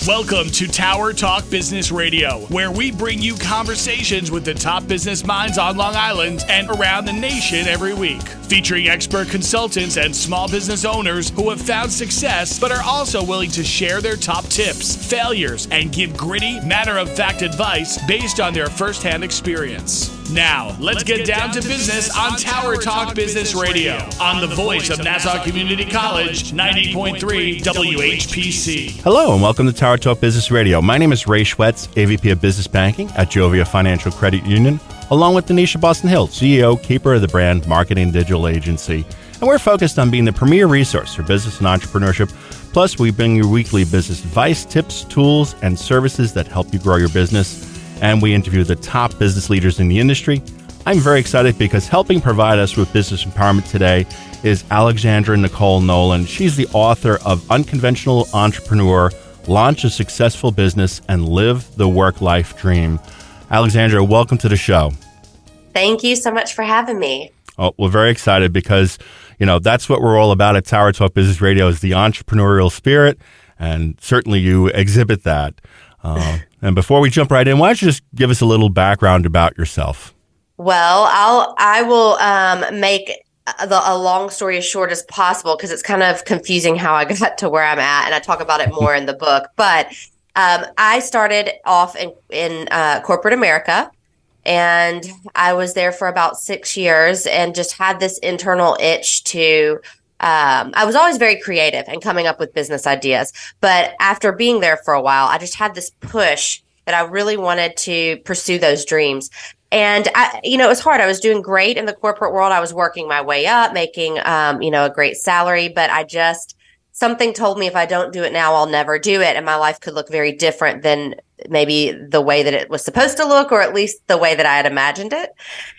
Welcome to Tower Talk Business Radio, where we bring you conversations with the top business minds on Long Island and around the nation every week. Featuring expert consultants and small business owners who have found success but are also willing to share their top tips, failures, and give gritty, matter-of-fact advice based on their firsthand experience. Now, let's get down to business on Tower Talk Business Radio on the voice of Nassau Community College, 90.3 WHPC. Hello and welcome to Tower Talk Business Radio. My name is Ray Schwetz, AVP of Business Banking at Jovia Financial Credit Union, along with Denisha Boston Hill, CEO, keeper of the brand Marketing and Digital Agency. And we're focused on being the premier resource for business and entrepreneurship. Plus, we bring you weekly business advice, tips, tools, and services that help you grow your business. And we interview the top business leaders in the industry. I'm very excited because helping provide us with business empowerment today is Alexandra Nolan. She's the author of Unconventional Entrepreneur, Launch a Successful Business and Live the Work-Life Dream. Alexandra, welcome to the show. Thank you so much for having me. Oh, we're very excited because, that's what we're all about at Tower Talk Business Radio is the entrepreneurial spirit, and certainly you exhibit that. And before we jump right in, why don't you just give us a little background about yourself? Well, I will make a long story as short as possible because it's kind of confusing how I got to where I'm at, and I talk about it more in the book. But I started off in corporate America, and I was there for about 6 years and just had this internal itch to I was always very creative and coming up with business ideas. But after being there for a while, I just had this push that I really wanted to pursue those dreams. And it was hard. I was doing great in the corporate world. I was working my way up, making, a great salary, but something told me if I don't do it now, I'll never do it. And my life could look very different than maybe the way that it was supposed to look, or at least the way that I had imagined it.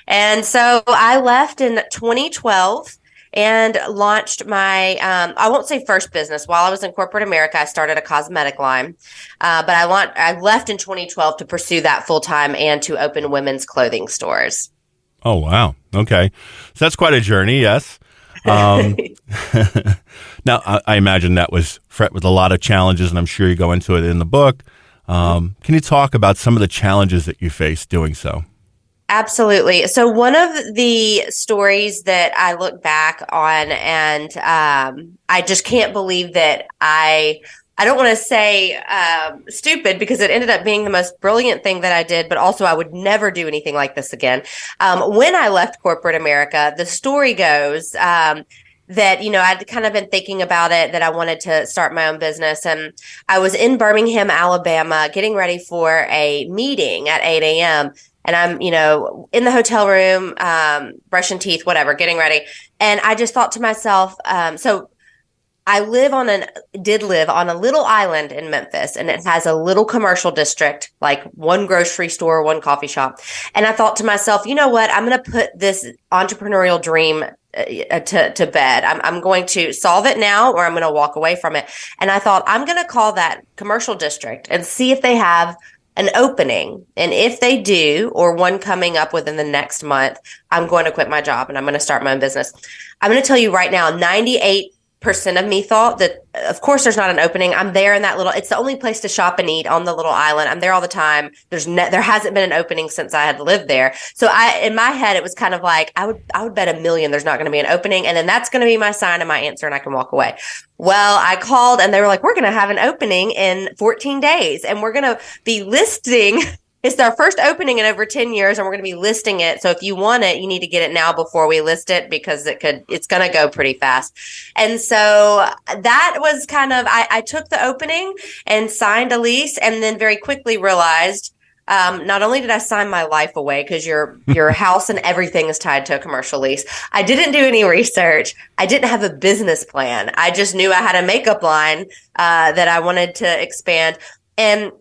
And so I left in 2012. And launched my, I won't say first business. While I was in corporate America, I started a cosmetic line. But I left in 2012 to pursue that full time and to open women's clothing stores. Oh, wow. Okay. So that's quite a journey. Yes. Now, I imagine that was fraught with a lot of challenges, and I'm sure you go into it in the book. Can you talk about some of the challenges that you faced doing so? Absolutely. So one of the stories that I look back on, and I just can't believe that I don't want to say stupid, because it ended up being the most brilliant thing that I did, but also I would never do anything like this again. When I left corporate America, the story goes that, I'd kind of been thinking about it, that I wanted to start my own business. And I was in Birmingham, Alabama, getting ready for a meeting at 8 a.m., and I'm, in the hotel room, brushing teeth, whatever, getting ready. And I just thought to myself, so I did live on a little island in Memphis, and it has a little commercial district, like one grocery store, one coffee shop. And I thought to myself, you know what, I'm going to put this entrepreneurial dream to bed. I'm going to solve it now, or I'm going to walk away from it. And I thought, I'm going to call that commercial district and see if they have an opening. And if they do, or one coming up within the next month, I'm going to quit my job and I'm going to start my own business. I'm going to tell you right now, 98% of me thought that, of course, there's not an opening. I'm there in that it's the only place to shop and eat on the little island. I'm there all the time. There hasn't been an opening since I had lived there. So in my head, it was kind of like, I would bet $1 million there's not going to be an opening. And then that's going to be my sign and my answer, and I can walk away. Well, I called and they were like, we're going to have an opening in 14 days and we're going to be listing. It's our first opening in over 10 years, and we're going to be listing it. So if you want it, you need to get it now before we list it, because it's going to go pretty fast. And so that was kind of, I took the opening and signed a lease, and then very quickly realized, not only did I sign my life away, because your house and everything is tied to a commercial lease, I didn't do any research. I didn't have a business plan. I just knew I had a makeup line that I wanted to expand. And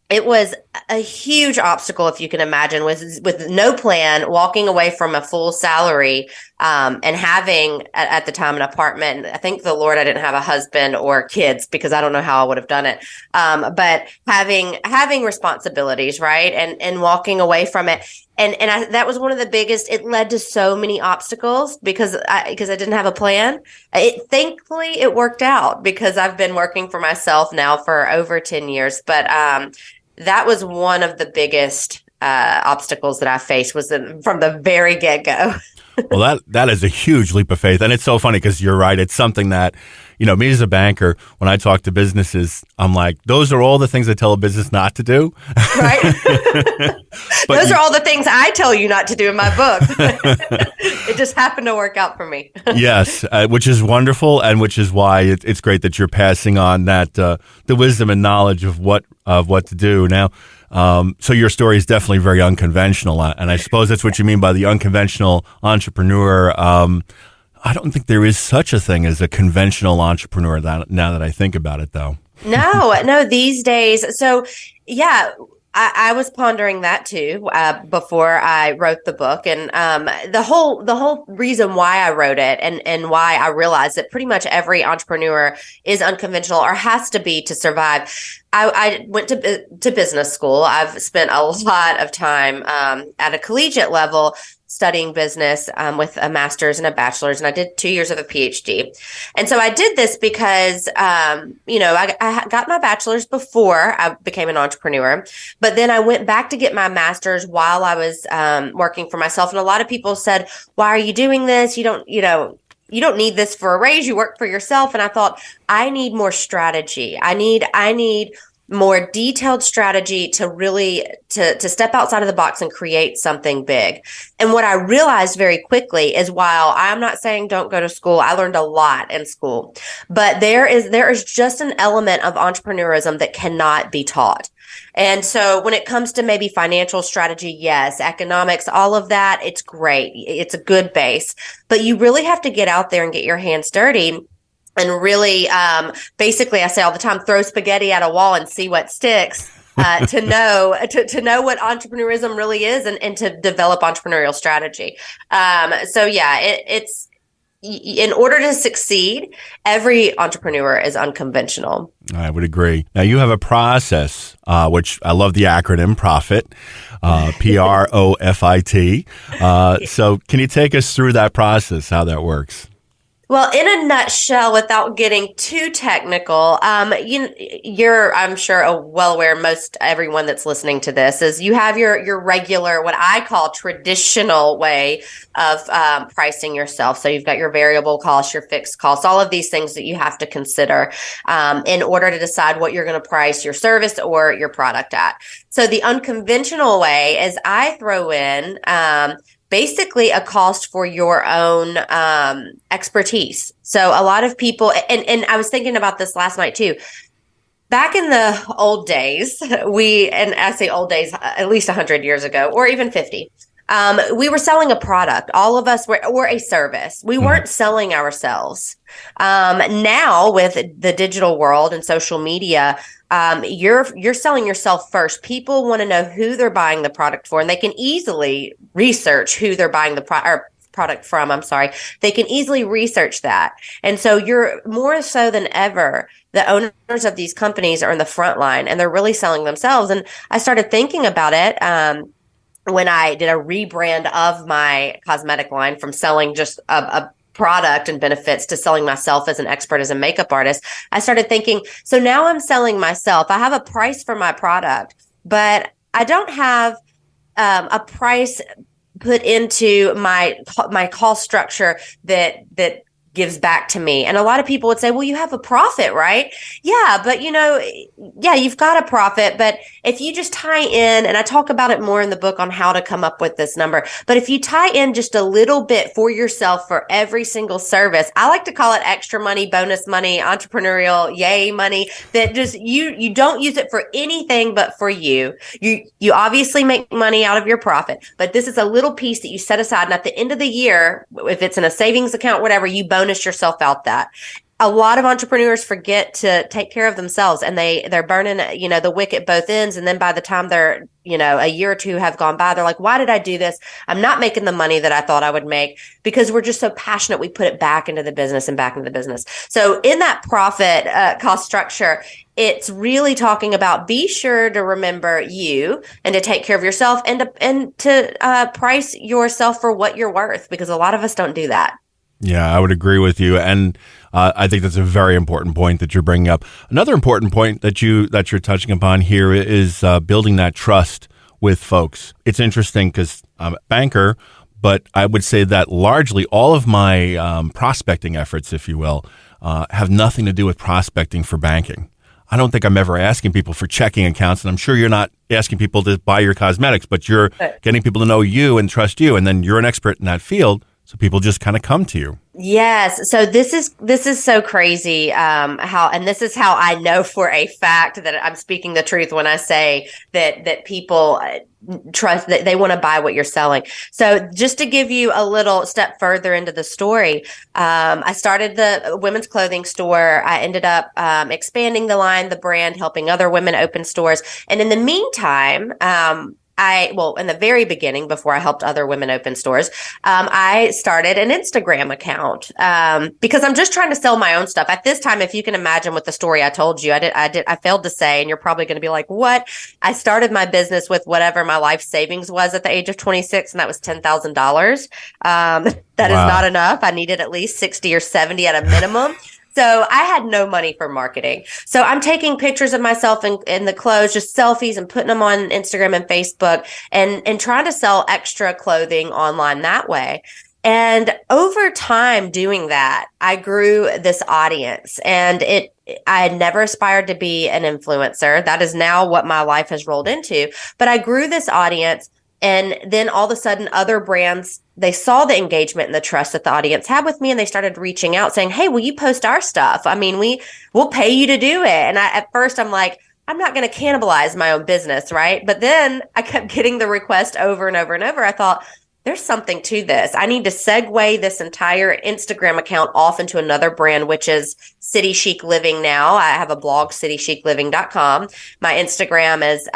it was a huge obstacle, if you can imagine, with no plan, walking away from a full salary And having at the time an apartment, I thank the Lord I didn't have a husband or kids because I don't know how I would have done it. But having responsibilities, right, and walking away from it. That was one of the biggest. It led to so many obstacles because I didn't have a plan. Thankfully, it worked out because I've been working for myself now for over 10 years. But that was one of the biggest obstacles that I faced from the very get-go. Well, that is a huge leap of faith. And it's so funny because you're right. It's something that, me as a banker, when I talk to businesses, I'm like, those are all the things I tell a business not to do. Right. Those are all the things I tell you not to do in my book. It just happened to work out for me. Yes, which is wonderful. And which is why it's great that you're passing on that, the wisdom and knowledge of what to do. Now, so your story is definitely very unconventional, and I suppose that's what you mean by the unconventional entrepreneur. I don't think there is such a thing as a conventional entrepreneur now that I think about it, though. No, these days. So, yeah, I was pondering that too before I wrote the book, and the whole reason why I wrote it and why I realized that pretty much every entrepreneur is unconventional or has to be to survive. I went to business school. I've spent a lot of time at a collegiate level studying business with a master's and a bachelor's, and I did 2 years of a PhD. And so I did this because, I got my bachelor's before I became an entrepreneur, but then I went back to get my master's while I was working for myself. And a lot of people said, "Why are you doing this? You don't need this for a raise. You work for yourself." And I thought, I need more strategy. I need more detailed strategy to really to step outside of the box and create something big. And what I realized very quickly is, while I'm not saying don't go to school, I learned a lot in school, but there is just an element of entrepreneurism that cannot be taught. And so when it comes to maybe financial strategy, yes, economics, all of that, it's great. It's a good base, but you really have to get out there and get your hands dirty. And really, basically, I say all the time, throw spaghetti at a wall and see what sticks to know what entrepreneurism really is and to develop entrepreneurial strategy. It's in order to succeed, every entrepreneur is unconventional. I would agree. Now, you have a process, which I love the acronym PROFIT, PROFIT. So can you take us through that process, how that works? Well, in a nutshell, without getting too technical, you're, I'm sure, well aware, most everyone that's listening to this, is you have your regular, what I call traditional way of pricing yourself. So you've got your variable costs, your fixed costs, all of these things that you have to consider in order to decide what you're going to price your service or your product at. So the unconventional way is I throw in basically a cost for your own expertise. So a lot of people, and I was thinking about this last night too. Back in the old days, and I say old days, at least 100 years ago, or even 50, we were selling a product. All of us were a service. We weren't selling ourselves. Now with the digital world and social media, you're selling yourself first. People want to know who they're buying the product for, and they can easily research who they're buying the product from. I'm sorry. They can easily research that. And so you're more so than ever, the owners of these companies are in the front line and they're really selling themselves. And I started thinking about it, when I did a rebrand of my cosmetic line from selling just a product and benefits to selling myself as an expert, as a makeup artist. I started thinking, so now I'm selling myself. I have a price for my product, but I don't have a price put into my cost structure that gives back to me. And a lot of people would say, well, you have a profit, right? Yeah, but you've got a profit, but if you just tie in, and I talk about it more in the book on how to come up with this number, but if you tie in just a little bit for yourself for every single service, I like to call it extra money, bonus money, entrepreneurial, yay money, that just you don't use it for anything but for you. You obviously make money out of your profit, but this is a little piece that you set aside. And at the end of the year, if it's in a savings account, whatever, you bonus yourself out that. a lot of entrepreneurs forget to take care of themselves, and they're burning, the wick at both ends. And then by the time they're, a year or two have gone by, they're like, why did I do this? I'm not making the money that I thought I would make, because we're just so passionate. We put it back into the business and back into the business. So in that profit cost structure, it's really talking about, be sure to remember you and to take care of yourself, and to price yourself for what you're worth, because a lot of us don't do that. Yeah, I would agree with you. And I think that's a very important point that you're bringing up. Another important point that you're touching upon here is building that trust with folks. It's interesting because I'm a banker, but I would say that largely all of my prospecting efforts, if you will, have nothing to do with prospecting for banking. I don't think I'm ever asking people for checking accounts, and I'm sure you're not asking people to buy your cosmetics, but you're getting people to know you and trust you, and then you're an expert in that field. So people just kind of come to you. Yes. So this is so crazy. And this is how I know for a fact that I'm speaking the truth when I say that people trust, that they want to buy what you're selling. So just to give you a little step further into the story, I started the women's clothing store. I ended up expanding the line, the brand, helping other women open stores. And in the meantime, in the very beginning, before I helped other women open stores, I started an Instagram account because I'm just trying to sell my own stuff. At this time, if you can imagine with the story I told you, I failed to say, and you're probably going to be like, what? I started my business with whatever my life savings was at the age of 26, and that was $10,000. That is not enough. I needed at least 60 or 70 at a minimum. So I had no money for marketing. So I'm taking pictures of myself in the clothes, just selfies, and putting them on Instagram and Facebook, and trying to sell extra clothing online that way. And over time doing that, I grew this audience, and I had never aspired to be an influencer. That is now what my life has rolled into. But I grew this audience. And then all of a sudden, other brands, they saw the engagement and the trust that the audience had with me, and they started reaching out saying, hey, will you post our stuff? I mean, we'll pay you to do it. And at first I'm like, I'm not going to cannibalize my own business, right? But then I kept getting the request over and over and over. I thought, there's something to this. I need to segue this entire Instagram account off into another brand, which is City Chic Living now. I have a blog, citychicliving.com. My Instagram is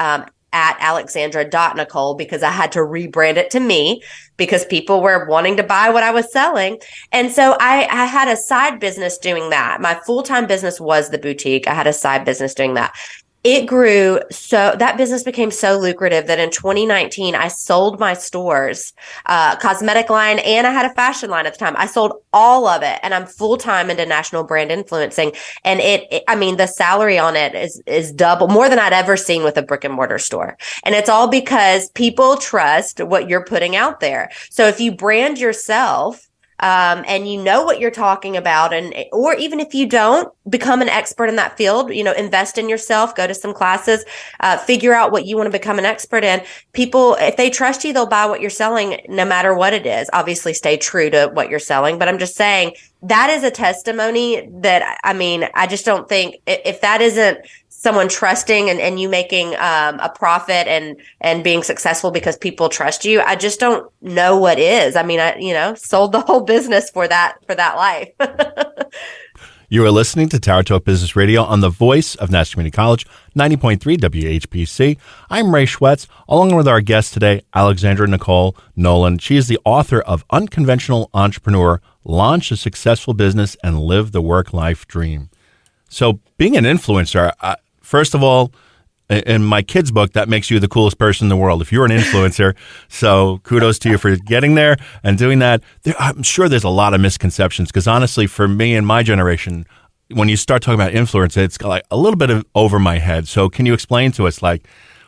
at Alexandra.Nicole, because I had to rebrand it to me because people were wanting to buy what I was selling. And so I had a side business doing that. My full-time business was the boutique. I had a side business doing that. It grew, so that business became so lucrative that in 2019, I sold my stores, cosmetic line, and I had a fashion line at the time. I sold all of it, and I'm full-time into national brand influencing. And the salary on it is double, more than I'd ever seen with a brick and mortar store. And it's all because people trust what you're putting out there. So if you brand yourself, and you know what you're talking about, or even if you don't, become an expert in that field, invest in yourself, go to some classes, figure out what you want to become an expert in. People, if they trust you, they'll buy what you're selling no matter what it is. Obviously stay true to what you're selling, but I'm just saying that is a testimony that, I just don't think, if that isn't someone trusting and you making a profit and being successful because people trust you, I just don't know what is. I sold the whole business for that life. You are listening to Tower Talk Business Radio on the voice of National Community College, 90.3 WHPC. I'm Ray Schwetz, along with our guest today, Alexandra Nolan. She is the author of Unconventional Entrepreneur, Launch a Successful Business and Live the Work-Life Dream. So being an influencer, first of all, in my kid's book, that makes you the coolest person in the world if you're an influencer. So kudos to you for getting there and doing that. I'm sure there's a lot of misconceptions because honestly, for me and my generation, when you start talking about influence, it's like a little bit of over my head. So can you explain to us, like,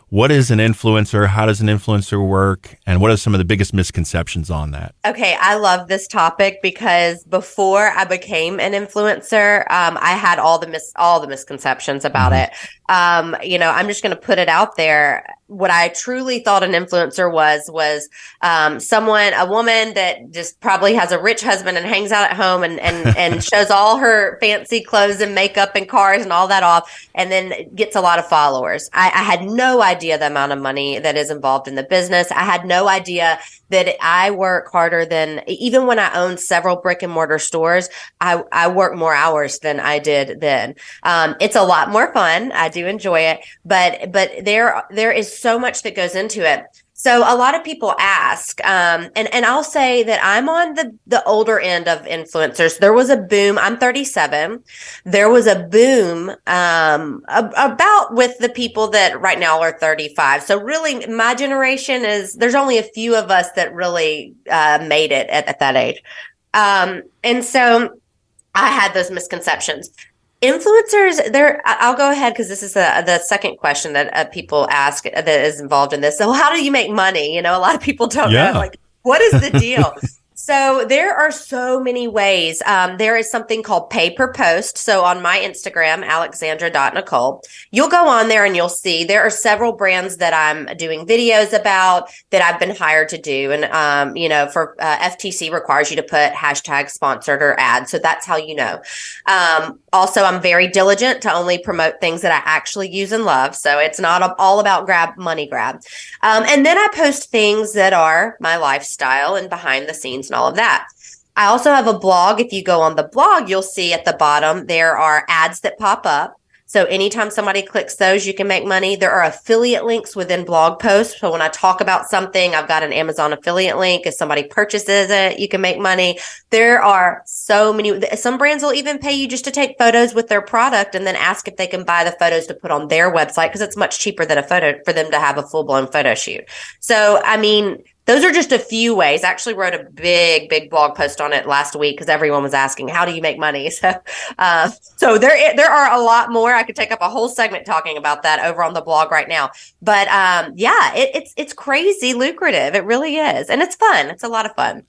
what is an influencer? How does an influencer work? And what are some of the biggest misconceptions on that? Okay, I love this topic because before I became an influencer, I had all the misconceptions about it. I'm just going to put it out there. what I truly thought an influencer was a woman that just probably has a rich husband and hangs out at home and shows all her fancy clothes and makeup and cars and all that off, and then gets a lot of followers. I had no idea the amount of money that is involved in the business. I had no idea that I work harder than, even when I owned several brick and mortar stores, I work more hours than I did then. It's a lot more fun. I do enjoy it, but there is so much that goes into it. So a lot of people ask, and I'll say that I'm on the older end of influencers. There was a boom. I'm 37. There was a boom about with the people that right now are 35. So really, my generation there's only a few of us that really made it at that age. And so I had those misconceptions. Influencers, I'll go ahead because this is the second question that people ask that is involved in this. So how do you make money? A lot of people don't know, like, what is the deal? So there are so many ways. There is something called pay per post. So on my Instagram, alexandra.nicole, you'll go on there and you'll see there are several brands that I'm doing videos about that I've been hired to do. And, for FTC requires you to put hashtag sponsored or ad. So that's how you know. Also, I'm very diligent to only promote things that I actually use and love. So it's not all about money grab. And then I post things that are my lifestyle and behind the scenes and all of that. I also have a blog. If you go on the blog, you'll see at the bottom, there are ads that pop up. So anytime somebody clicks those, you can make money. There are affiliate links within blog posts. So when I talk about something, I've got an Amazon affiliate link. If somebody purchases it, you can make money. There are so many. Some brands will even pay you just to take photos with their product and then ask if they can buy the photos to put on their website because it's much cheaper than a photo for them to have a full-blown photo shoot. So, those are just a few ways. I actually wrote a big blog post on it last week because everyone was asking, how do you make money? So there are a lot more. I could take up a whole segment talking about that over on the blog right now. But it's crazy lucrative. It really is. And it's fun. It's a lot of fun.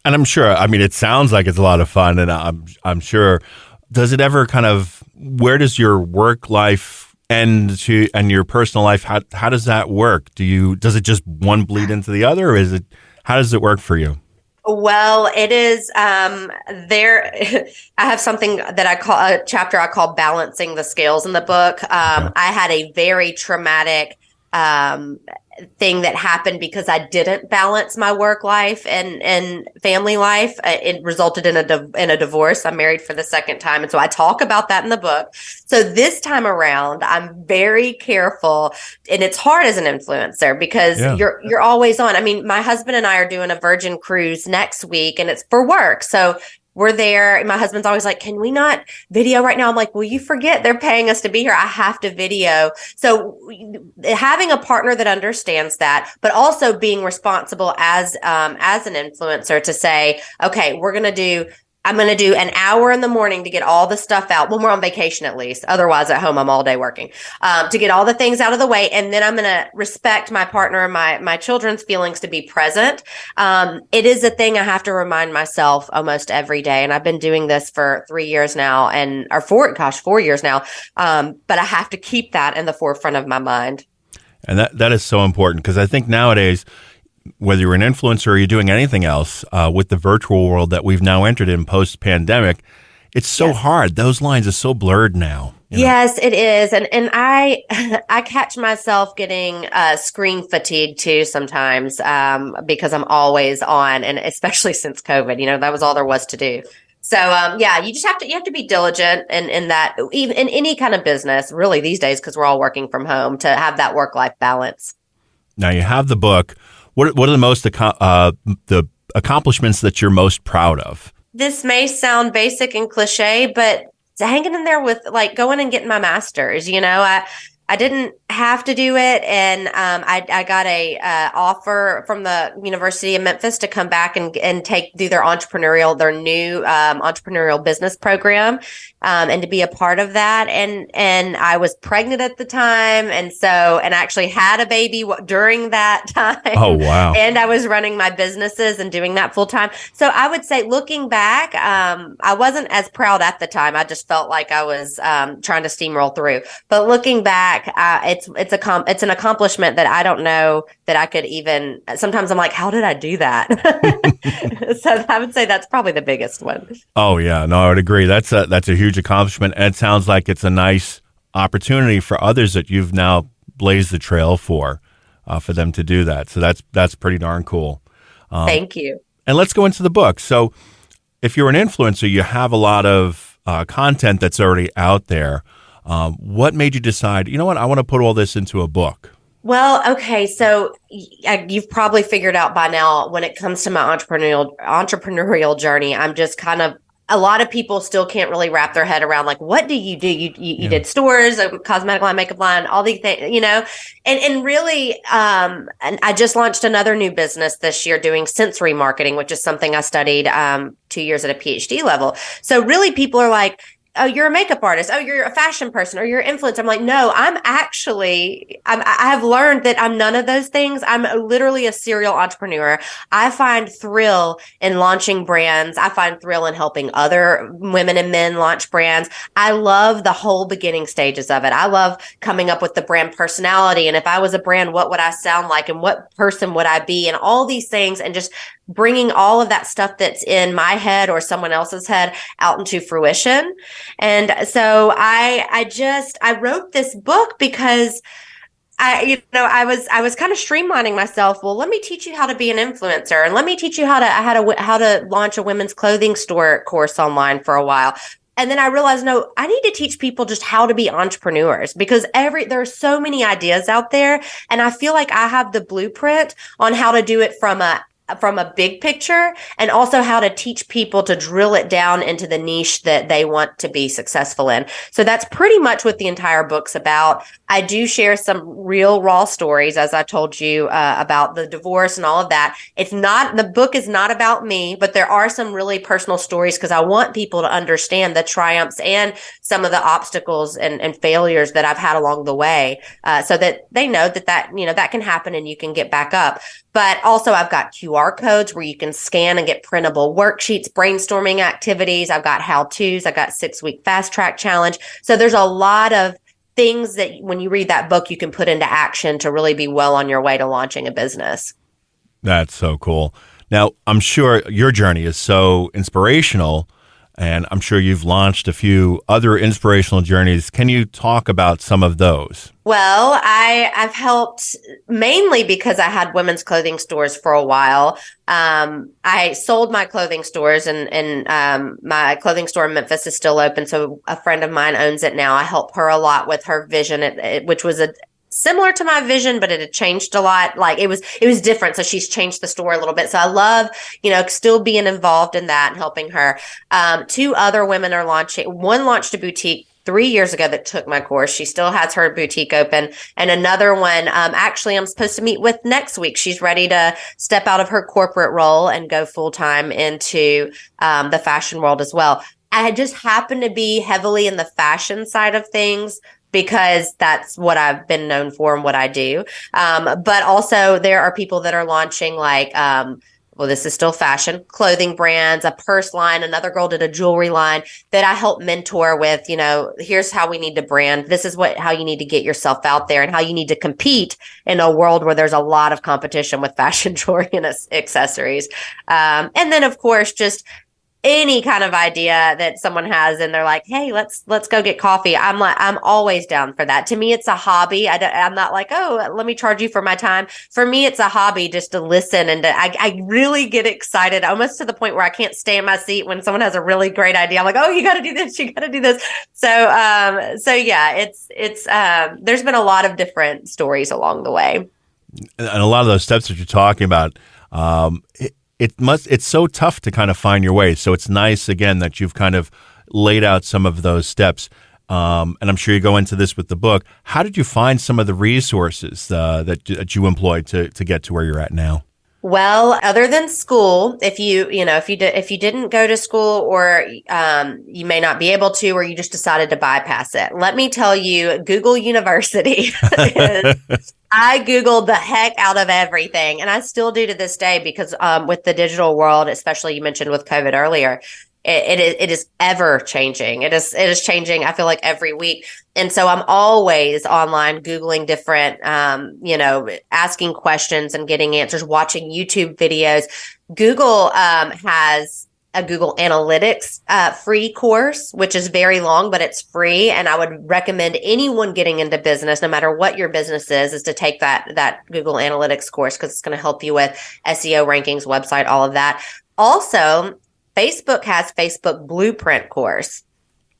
And I'm sure, it sounds like it's a lot of fun, and I'm sure, does it ever where does your work life and your personal life, how does that work? Does it just one bleed into the other, or how does it work for you? Well, it is there. I have something that a chapter I call balancing the scales in the book. I had a very traumatic thing that happened because I didn't balance my work life and family life. It resulted in a divorce. I'm married for the second time. And so I talk about that in the book. So this time around, I'm very careful, and it's hard as an influencer because you're always on. My husband and I are doing a Virgin cruise next week, and it's for work. So we're there. My husband's always like, can we not video right now? I'm like, well, you forget they're paying us to be here. I have to video. So having a partner that understands that, but also being responsible as an influencer to say, okay, I'm going to do an hour in the morning to get all the stuff out when we're on vacation, at least. Otherwise, at home, I'm all day working to get all the things out of the way. And then I'm going to respect my partner and my children's feelings to be present. It is a thing I have to remind myself almost every day. And I've been doing this for 3 years now, or 4 years now. But I have to keep that in the forefront of my mind. And that is so important, because I think nowadays, whether you're an influencer or you're doing anything else with the virtual world that we've now entered in post-pandemic, it's so hard. Those lines are so blurred now. Yes, it is. And I catch myself getting screen fatigue too sometimes because I'm always on, and especially since COVID, that was all there was to do. So, you just have to be diligent in that, even in any kind of business, really these days, because we're all working from home, to have that work-life balance. Now you have the book. What are the accomplishments that you're most proud of? This may sound basic and cliche, but hanging in there with going and getting my master's. I didn't have to do it, and I got a offer from the University of Memphis to come back and do their new entrepreneurial business program, and to be a part of that. And I was pregnant at the time, and actually had a baby during that time. Oh wow! And I was running my businesses and doing that full time. So I would say, looking back, I wasn't as proud at the time. I just felt like I was trying to steamroll through. But looking back, back, it's an accomplishment that I don't know that I could even. Sometimes I'm like, how did I do that? So I would say that's probably the biggest one. Oh yeah, no, I would agree. That's a huge accomplishment, and it sounds like it's a nice opportunity for others that you've now blazed the trail for them to do that. So that's pretty darn cool. Thank you. And let's go into the book. So if you're an influencer, you have a lot of content that's already out there. What made you decide, you know what, I want to put all this into a book? Well, okay. So you've probably figured out by now when it comes to my entrepreneurial journey, I'm just kind of, a lot of people still can't really wrap their head around, like, what do? You did stores, a cosmetic line, makeup line, all these things, and really, and I just launched another new business this year doing sensory marketing, which is something I studied 2 years at a PhD level. So really people are like, oh, you're a makeup artist. Oh, you're a fashion person, or you're an influencer. I'm like, no, I have learned that I'm none of those things. I'm literally a serial entrepreneur. I find thrill in launching brands. I find thrill in helping other women and men launch brands. I love the whole beginning stages of it. I love coming up with the brand personality. And if I was a brand, what would I sound like? And what person would I be? And all these things, and just bringing all of that stuff that's in my head or someone else's head out into fruition. And so I wrote this book because I was kind of streamlining myself. Well, let me teach you how to be an influencer, and let me teach you how to launch a women's clothing store course online for a while. And then I realized, no, I need to teach people just how to be entrepreneurs, because there are so many ideas out there. And I feel like I have the blueprint on how to do it from a big picture, and also how to teach people to drill it down into the niche that they want to be successful in. So that's pretty much what the entire book's about. I do share some real raw stories, as I told you, about the divorce and all of that. The book is not about me, but there are some really personal stories, because I want people to understand the triumphs and some of the obstacles and failures that I've had along the way, so that they know that can happen and you can get back up. But also I've got QR codes where you can scan and get printable worksheets, brainstorming activities. I've got how-tos. I've got 6-week fast track challenge. So there's a lot of things that when you read that book, you can put into action to really be well on your way to launching a business. That's so cool. Now, I'm sure your journey is so inspirational, and I'm sure you've launched a few other inspirational journeys. Can you talk about some of those? Well, I've helped mainly because I had women's clothing stores for a while. I sold my clothing stores, and my clothing store in Memphis is still open. So a friend of mine owns it now. I help her a lot with her vision, which was similar to my vision, but it had changed a lot. Like it was different. So she's changed the store a little bit. So I love, still being involved in that and helping her. 2 other women are launching. One launched a boutique 3 years ago that took my course. She still has her boutique open. And another one, actually I'm supposed to meet with next week. She's ready to step out of her corporate role and go full time into the fashion world as well. I just happen to be heavily in the fashion side of things, because that's what I've been known for and what I do. But also there are people that are launching this is still fashion, clothing brands, a purse line. Another girl did a jewelry line that I help mentor with, here's how we need to brand. This is how you need to get yourself out there, and how you need to compete in a world where there's a lot of competition with fashion jewelry and accessories. And then of course, just any kind of idea that someone has and they're like, hey, let's go get coffee. I'm always down for that. To me, it's a hobby. I'm not like, oh, let me charge you for my time. For me, it's a hobby just to listen. And I really get excited, almost to the point where I can't stay in my seat when someone has a really great idea. I'm like, oh, you got to do this. You got to do this. So yeah, it's there's been a lot of different stories along the way. And a lot of those steps that you're talking about, it's so tough to kind of find your way. So it's nice, again, that you've kind of laid out some of those steps. And I'm sure you go into this with the book. How did you find some of the resources that you employed to get to where you're at now? Well, other than school, if you didn't go to school, or you may not be able to, or you just decided to bypass it, let me tell you, Google University. I Googled the heck out of everything, and I still do to this day, because with the digital world, especially you mentioned with COVID earlier, it is ever changing. It is changing, I feel like, every week. And so I'm always online Googling different, asking questions and getting answers, watching YouTube videos. Google has a Google Analytics free course, which is very long, but it's free. And I would recommend anyone getting into business, no matter what your business is to take that Google Analytics course, because it's going to help you with SEO rankings, website, all of that. Also, Facebook has Facebook Blueprint course.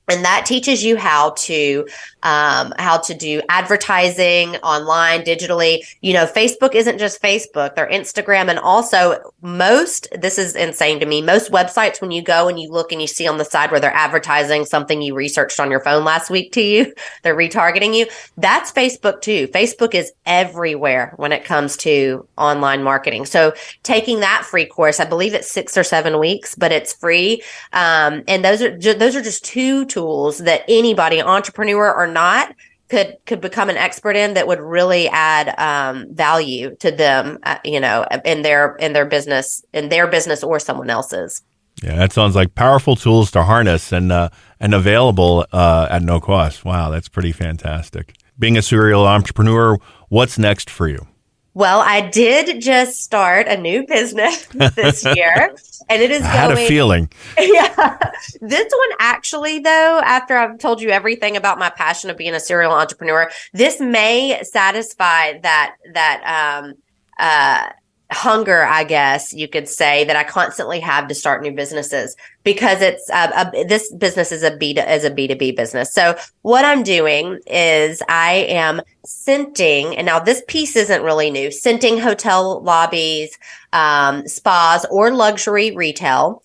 And that teaches you how to do advertising online, digitally. Facebook isn't just Facebook, they're Instagram. And also this is insane to me, most websites, when you go and you look and you see on the side where they're advertising something you researched on your phone last week to you, they're retargeting you. That's Facebook too. Facebook is everywhere when it comes to online marketing. So taking that free course, I believe it's 6 or 7 weeks, but it's free. And those are just two tools that anybody, entrepreneur or not, could become an expert in, that would really add value to them, in their business or someone else's. Yeah, that sounds like powerful tools to harness and available at no cost. Wow, that's pretty fantastic. Being a serial entrepreneur, what's next for you? Well, I did just start a new business this year, and it is I had a feeling. Yeah. This one actually, though, after I've told you everything about my passion of being a serial entrepreneur, this may satisfy that hunger, I guess you could say, that I constantly have to start new businesses, because it's this business is a B2B business. So what I'm doing is I am scenting, and now this piece isn't really new, scenting hotel lobbies, spas, or luxury retail.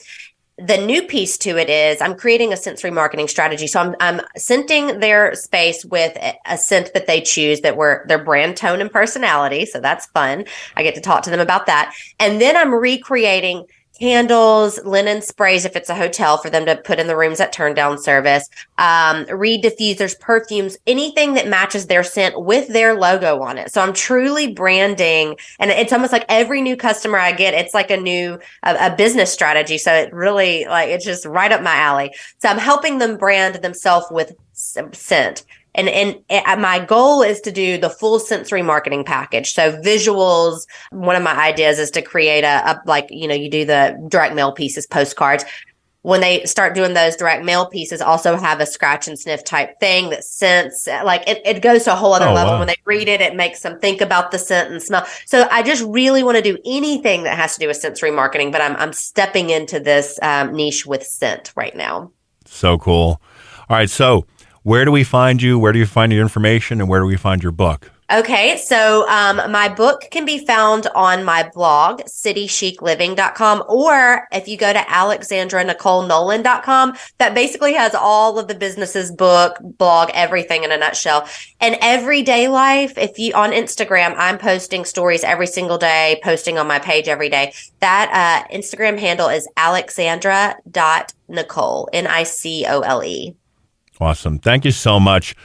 The new piece to it is I'm creating a sensory marketing strategy. So I'm scenting their space with a scent that they choose, that were their brand tone and personality. So that's fun. I get to talk to them about that. And then I'm recreating candles, linen sprays, if it's a hotel, for them to put in the rooms at turn down service, reed diffusers, perfumes, anything that matches their scent with their logo on it. So I'm truly branding, and it's almost like every new customer I get, it's like a business strategy. So it really, it's just right up my alley. So I'm helping them brand themselves with scent. And my goal is to do the full sensory marketing package. So visuals, one of my ideas is to create you do the direct mail pieces, postcards. When they start doing those direct mail pieces, also have a scratch and sniff type thing that scents, it goes to a whole other level. Wow. When they read it, it makes them think about the scent and smell. So I just really want to do anything that has to do with sensory marketing, but I'm stepping into this niche with scent right now. So cool. All right. So where do we find you? Where do you find your information? And where do we find your book? Okay, so my book can be found on my blog, citychicliving.com, or if you go to alexandranolan.com, that basically has all of the business's blog, everything in a nutshell. And everyday life, if you on Instagram, I'm posting stories every single day, posting on my page every day. That Instagram handle is alexandra.nicole, Nicole. Awesome. Thank you so much.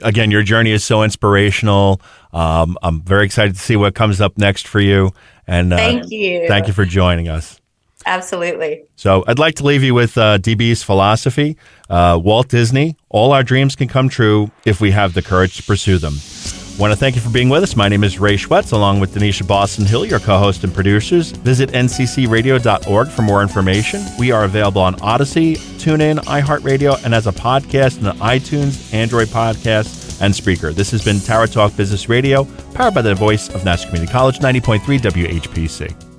Again, your journey is so inspirational. I'm very excited to see what comes up next for you. And thank you. Thank you for joining us. Absolutely. So I'd like to leave you with DB's philosophy. Walt Disney, all our dreams can come true if we have the courage to pursue them. I want to thank you for being with us. My name is Ray Schwetz, along with Denisha Boston Hill, your co-host and producers. Visit nccradio.org for more information. We are available on Odyssey, TuneIn, iHeartRadio, and as a podcast on iTunes, Android Podcasts, and Spreaker. This has been Tower Talk Business Radio, powered by the voice of National Community College, 90.3 WHPC.